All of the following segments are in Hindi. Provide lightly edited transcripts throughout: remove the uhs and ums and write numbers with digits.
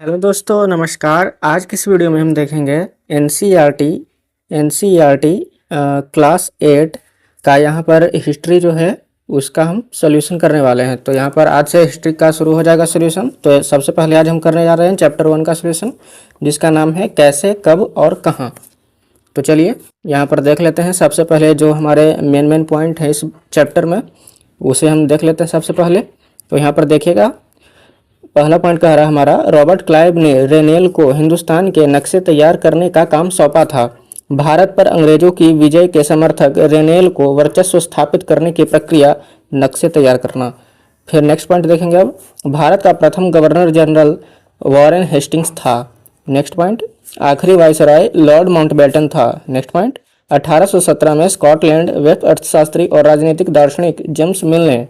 हेलो दोस्तों, नमस्कार। आज की इस वीडियो में हम देखेंगे एनसीईआरटी क्लास 8 का यहाँ पर हिस्ट्री जो है उसका हम सॉल्यूशन करने वाले हैं। तो यहाँ पर आज से हिस्ट्री का शुरू हो जाएगा सॉल्यूशन। तो सबसे पहले आज हम करने जा रहे हैं चैप्टर 1 का सॉल्यूशन, जिसका नाम है कैसे, कब और कहाँ। तो चलिए यहाँ पर देख लेते हैं। सबसे पहले जो हमारे मेन पॉइंट है इस चैप्टर में, उसे हम देख लेते हैं सबसे पहले। तो यहाँ पर देखिएगा, पहला पॉइंट कह रहा है हमारा, रॉबर्ट क्लाइव ने रेनेल को हिंदुस्तान के नक्शे तैयार करने का काम सौंपा था। भारत पर अंग्रेजों की विजय के समर्थक रेनेल को वर्चस्व स्थापित करने की प्रक्रिया, नक्शे तैयार करना। फिर नेक्स्ट पॉइंट देखेंगे। अब भारत का प्रथम गवर्नर जनरल वॉरेन हेस्टिंग्स था। नेक्स्ट पॉइंट, आखिरी वायसराय लॉर्ड माउंटबेटन था। नेक्स्ट पॉइंट, 1817 में स्कॉटलैंड वेब अर्थशास्त्री और राजनीतिक दार्शनिक जेम्स मिल ने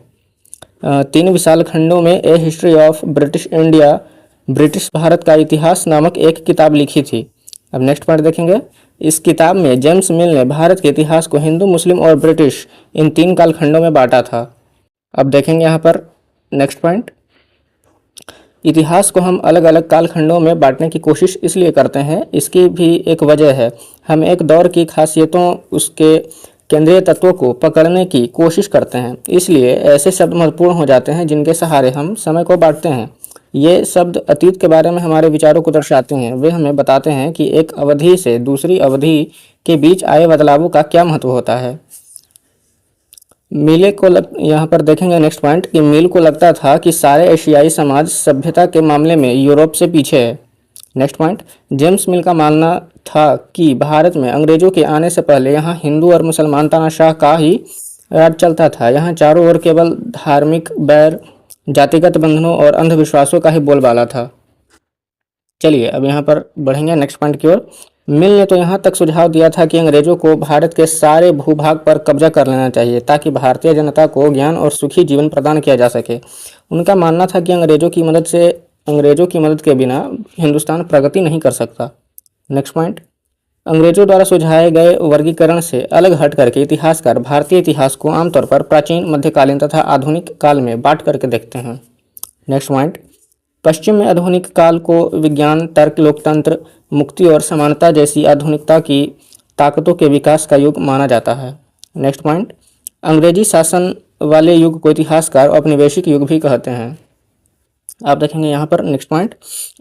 3 विशाल खंडों में a history of British India, British Bharat का इतिहास नामक एक किताब लिखी थी। अब नेक्स्ट पॉइंट देखेंगे। इस किताब में जेम्स मिल ने भारत के इतिहास को हिंदू, मुस्लिम और ब्रिटिश इन 3 कालखंडों में बांटा था। अब देखेंगे यहाँ पर नेक्स्ट पॉइंट, इतिहास को हम अलग अलग कालखंडों में बांटने की कोशिश इसलिए करते हैं, इसकी भी एक वजह है। हम एक दौर की खासियतों, उसके केंद्रीय तत्वों को पकड़ने की कोशिश करते हैं, इसलिए ऐसे शब्द महत्वपूर्ण हो जाते हैं जिनके सहारे हम समय को बांटते हैं। ये शब्द अतीत के बारे में हमारे विचारों को दर्शाते हैं। वे हमें बताते हैं कि एक अवधि से दूसरी अवधि के बीच आए बदलावों का क्या महत्व होता है। मिले को यहाँ पर देखेंगे नेक्स्ट पॉइंट, कि मिल को लगता था कि सारे एशियाई समाज सभ्यता के मामले में यूरोप से पीछे है। नेक्स्ट पॉइंट, जेम्स मिल का मानना था कि भारत में अंग्रेजों के आने से पहले यहाँ हिंदू और मुसलमान तानाशाह का ही राज चलता था। यहाँ चारों ओर केवल धार्मिक बैर, जातिगत बंधनों और अंधविश्वासों का ही बोलबाला था। चलिए अब यहाँ पर बढ़ेंगे नेक्स्ट पॉइंट की ओर। मिल ने तो यहाँ तक सुझाव दिया था कि अंग्रेजों को भारत के सारे भूभाग पर कब्जा कर लेना चाहिए, ताकि भारतीय जनता को ज्ञान और सुखी जीवन प्रदान किया जा सके। उनका मानना था कि अंग्रेजों की मदद के बिना हिंदुस्तान प्रगति नहीं कर सकता। नेक्स्ट पॉइंट, अंग्रेजों द्वारा सुझाए गए वर्गीकरण से अलग हट करके इतिहासकार भारतीय इतिहास को आमतौर पर प्राचीन, मध्यकालीन तथा आधुनिक काल में बांट करके देखते हैं। नेक्स्ट पॉइंट, पश्चिम में आधुनिक काल को विज्ञान, तर्क, लोकतंत्र, मुक्ति और समानता जैसी आधुनिकता की ताकतों के विकास का युग माना जाता है। नेक्स्ट पॉइंट, अंग्रेजी शासन वाले युग को इतिहासकार औपनिवेशिक युग भी कहते हैं। आप देखेंगे यहाँ पर नेक्स्ट पॉइंट,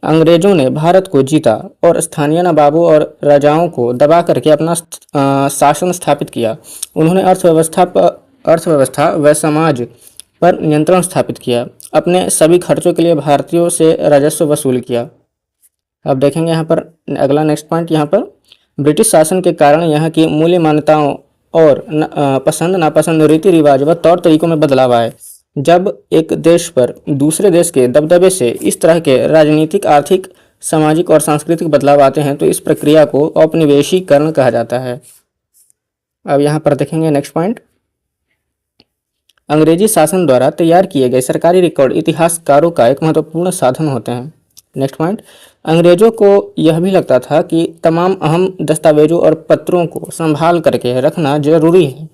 अंग्रेजों ने भारत को जीता और स्थानीय नवाबों और राजाओं को दबा करके अपना शासन स्थापित किया। उन्होंने अर्थव्यवस्था व समाज पर नियंत्रण स्थापित किया। अपने सभी खर्चों के लिए भारतीयों से राजस्व वसूल किया। अब देखेंगे यहाँ पर अगला नेक्स्ट पॉइंट, यहाँ पर ब्रिटिश शासन के कारण यहाँ की मूल्य मान्यताओं और पसंद नापसंद, रीति रिवाज व तौर तरीकों में बदलाव आए। जब एक देश पर दूसरे देश के दबदबे से इस तरह के राजनीतिक, आर्थिक, सामाजिक और सांस्कृतिक बदलाव आते हैं तो इस प्रक्रिया को औपनिवेशीकरण कहा जाता है। अब यहाँ पर देखेंगे नेक्स्ट पॉइंट, अंग्रेजी शासन द्वारा तैयार किए गए सरकारी रिकॉर्ड इतिहासकारों का एक महत्वपूर्ण साधन होते हैं। नेक्स्ट पॉइंट, अंग्रेजों को यह भी लगता था कि तमाम अहम दस्तावेजों और पत्रों को संभाल करके रखना जरूरी है।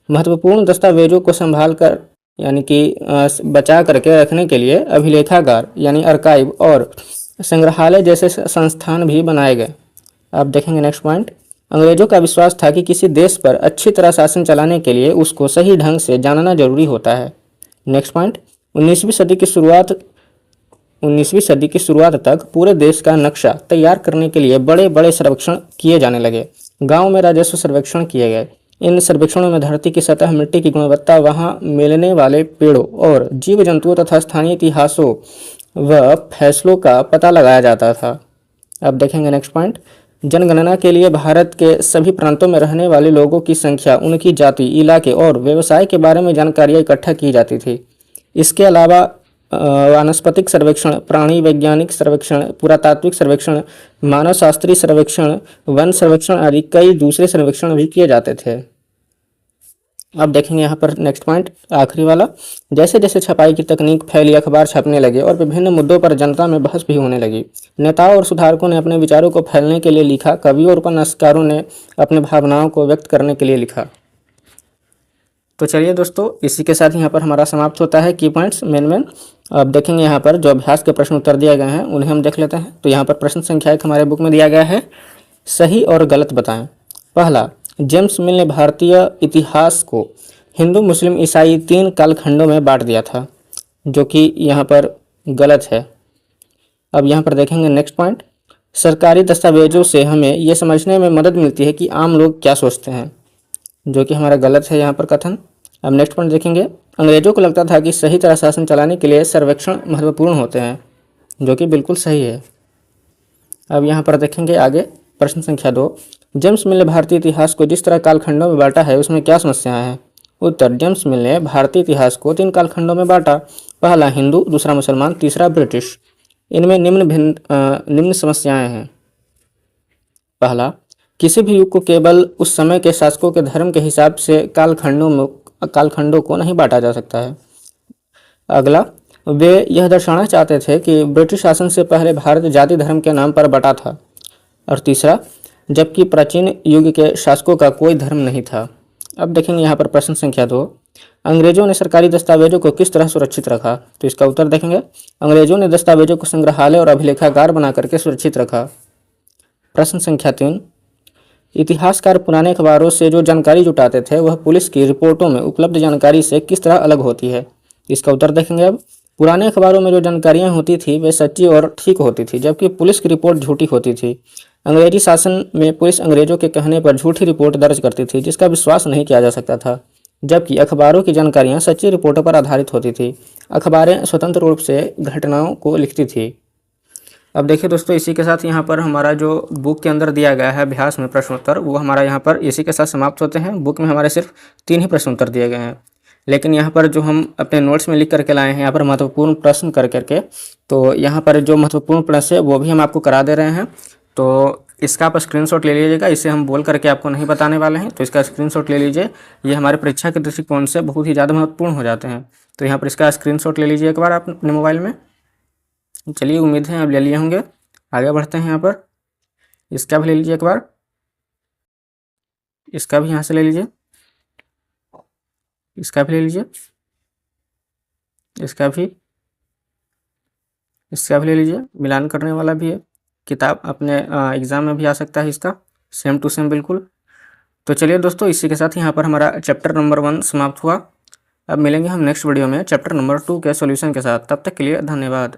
महत्वपूर्ण दस्तावेजों को संभाल कर यानी कि बचा करके रखने के लिए अभिलेखागार यानी आर्काइव और संग्रहालय जैसे संस्थान भी बनाए गए। आप देखेंगे नेक्स्ट पॉइंट, अंग्रेजों का विश्वास था कि किसी देश पर अच्छी तरह शासन चलाने के लिए उसको सही ढंग से जानना जरूरी होता है। नेक्स्ट पॉइंट, 19वीं सदी की शुरुआत तक पूरे देश का नक्शा तैयार करने के लिए बड़े बड़े सर्वेक्षण किए जाने लगे। गाँव में राजस्व सर्वेक्षण किए गए। इन सर्वेक्षणों में धरती की सतह, मिट्टी की गुणवत्ता, वहाँ मिलने वाले पेड़ों और जीव जंतुओं तथा स्थानीय इतिहासों व फैसलों का पता लगाया जाता था। अब देखेंगे नेक्स्ट पॉइंट, जनगणना के लिए भारत के सभी प्रांतों में रहने वाले लोगों की संख्या, उनकी जाति, इलाके और व्यवसाय के बारे में जानकारियाँ इकट्ठा की जाती थी। इसके अलावा वानस्पतिक सर्वेक्षण, प्राणी वैज्ञानिक सर्वेक्षण, पुरातात्विक सर्वेक्षण, मानव शास्त्रीय सर्वेक्षण, वन सर्वेक्षण आदि कई दूसरे सर्वेक्षण भी किए जाते थे। अब देखेंगे यहाँ पर नेक्स्ट पॉइंट, आखिरी वाला, जैसे जैसे छपाई की तकनीक फैली, अखबार छपने लगे और विभिन्न मुद्दों पर जनता में बहस भी होने लगी। नेताओं और सुधारकों ने अपने विचारों को फैलने के लिए लिखा। कवियों और उपन्यासकारों ने अपने भावनाओं को व्यक्त करने के लिए लिखा। तो चलिए दोस्तों, इसी के साथ यहाँ पर हमारा समाप्त होता है की पॉइंट्स मेन। अब देखेंगे यहाँ पर जो अभ्यास के प्रश्न उत्तर दिए गए हैं उन्हें हम देख लेते हैं। तो यहाँ पर प्रश्न संख्या 1 हमारे बुक में दिया गया है, सही और गलत बताएं। पहला, जेम्स मिल ने भारतीय इतिहास को हिंदू मुस्लिम ईसाई 3 कालखंडों में बांट दिया था, जो कि यहाँ पर गलत है। अब यहाँ पर देखेंगे नेक्स्ट पॉइंट, सरकारी दस्तावेजों से हमें ये समझने में मदद मिलती है कि आम लोग क्या सोचते हैं, जो कि हमारा गलत है यहाँ पर कथन। अब नेक्स्ट पॉइंट देखेंगे, अंग्रेजों को लगता था कि सही तरह शासन चलाने के लिए सर्वेक्षण महत्वपूर्ण होते हैं, जो कि बिल्कुल सही है। अब यहाँ पर देखेंगे आगे प्रश्न संख्या 2, जेम्स मिल ने भारतीय इतिहास को जिस तरह कालखंडों में बांटा है उसमें क्या समस्याएं हैं। उत्तर, जेम्स मिल ने भारतीय इतिहास को 3 कालखंडों में बांटा, पहला हिंदू, दूसरा मुसलमान, तीसरा ब्रिटिश। इनमें निम्न समस्याएं हैं। पहला, किसी भी युग को केवल उस समय के शासकों के धर्म के हिसाब से कालखंडों को नहीं बांटा जा सकता है। अगला, वे यह दर्शाना चाहते थे कि ब्रिटिश शासन से पहले भारत जाति धर्म के नाम पर बटा था। और तीसरा, जबकि प्राचीन युग के शासकों का कोई धर्म नहीं था। अब देखेंगे यहाँ पर प्रश्न संख्या 2, अंग्रेजों ने सरकारी दस्तावेजों को किस तरह सुरक्षित रखा। तो इसका उत्तर देखेंगे, अंग्रेजों ने दस्तावेजों को संग्रहालय और अभिलेखागार बना करके सुरक्षित रखा। प्रश्न संख्या 3, इतिहासकार पुराने अखबारों से जो जानकारी जुटाते थे वह पुलिस की रिपोर्टों में उपलब्ध जानकारी से किस तरह अलग होती है। इसका उत्तर देखेंगे। अब पुराने अखबारों में जो जानकारियां होती थी वे सच्ची और ठीक होती थी, जबकि पुलिस की रिपोर्ट झूठी होती थी। अंग्रेजी शासन में पुलिस अंग्रेजों के कहने पर झूठी रिपोर्ट दर्ज करती थी, जिसका विश्वास नहीं किया जा सकता था, जबकि अखबारों की जानकारियां सच्ची रिपोर्टों पर आधारित होती थी। अखबारें स्वतंत्र रूप से घटनाओं को लिखती थी। अब देखिए दोस्तों, इसी के साथ यहाँ पर हमारा जो बुक के अंदर दिया गया है अभ्यास में प्रश्नोत्तर, वो हमारा यहाँ पर इसी के साथ समाप्त होते हैं। बुक में हमारे सिर्फ 3 ही प्रश्नोत्तर दिए गए हैं, लेकिन यहाँ पर जो हम अपने नोट्स में लिख करके लाए हैं यहाँ पर महत्वपूर्ण प्रश्न कर करके, तो यहाँ पर जो महत्वपूर्ण प्रश्न है वो भी हम आपको करा दे रहे हैं। तो इसका आप स्क्रीनशॉट ले लीजिएगा, इसे हम बोल करके आपको नहीं बताने वाले हैं, तो इसका स्क्रीनशॉट ले लीजिए। ये हमारे परीक्षा के दृष्टिकोण से बहुत ही ज़्यादा महत्वपूर्ण हो जाते हैं, तो यहाँ पर इसका स्क्रीनशॉट ले लीजिए एक बार आप अपने मोबाइल में। चलिए, उम्मीद है आप ले लिए होंगे। आगे बढ़ते हैं। यहाँ पर इसका भी ले लीजिए एक बार, इसका भी यहाँ से ले लीजिए, इसका भी ले लीजिए, इसका भी ले लीजिए। मिलान करने वाला भी है, किताब अपने एग्ज़ाम में भी आ सकता है इसका, सेम टू सेम बिल्कुल। तो चलिए दोस्तों, इसी के साथ यहाँ पर हमारा चैप्टर नंबर 1 समाप्त हुआ। अब मिलेंगे हम नेक्स्ट वीडियो में चैप्टर नंबर 2 के सॉल्यूशन के साथ। तब तक के लिए धन्यवाद।